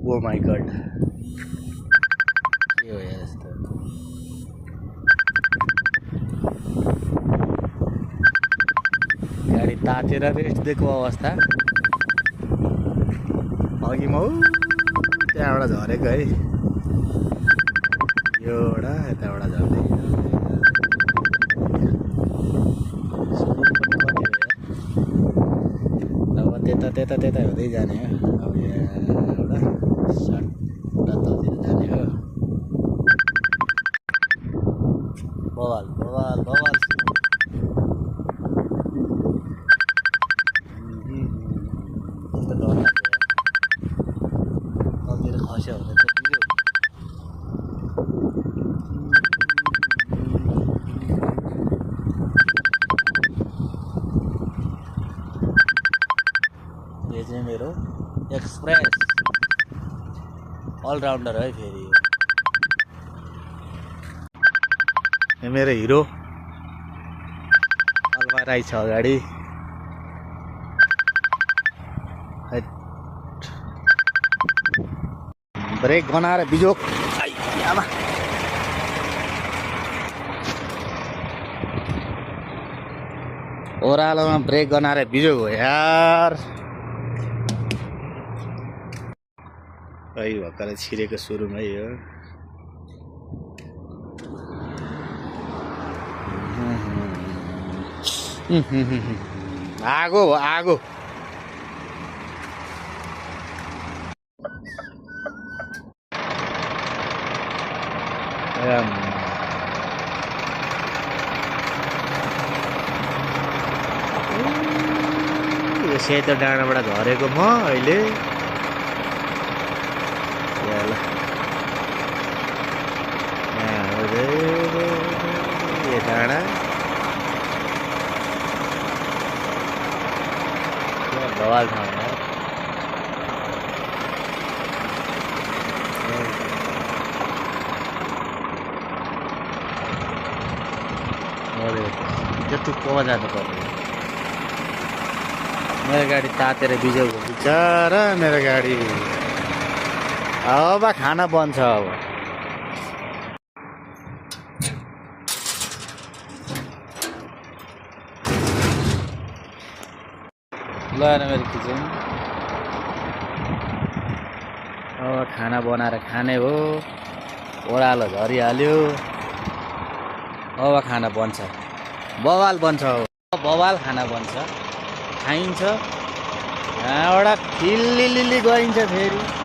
oh my God के हो यस्तो गाडी तातेर रेस्ट दिएको अवस्था अघि म त्यहाँबाट झरेको है एउटा यताबाट झर्दै अब त्यता त्यता त्यता हुँदै जाने हो अब यहाँबाट सट्टा ततिर जाने हो बवाल बवाल बवाल कस्तो डर लाग्यो ततिर खस्यो भने त बिजो यो चाहिँ मेरो एक्सप्रेस अलराउन्डर है फेरि यो मेरो हिरो अलमाराई छ अगाडि ब्रेक गनाएर बिजोक आमा ओह्रालोमा ब्रेक गनाएर बिजोक हो यार है भर्खर छिरेको सुरुमै हो आगो हो आगो यो सेतो डाँडाबाट झरेको म अहिले यो डाँडा बवाल ठाउँ त्यो टुप्पोमा जानु पर्ने मेरो गाडी तातेर बिजोको बिचरा मेरो गाडी अब खाना बन्छ अब लगाएर मेरो किचन अब खाना बनाएर खाने हो ओह्रालो झरिहाल्यो अब खाना बन्छ बवाल बन्छ बवाल खाना बन्छ खाइन्छ यहाँबाट खिल्लिलिल्ली गरिन्छ फेरि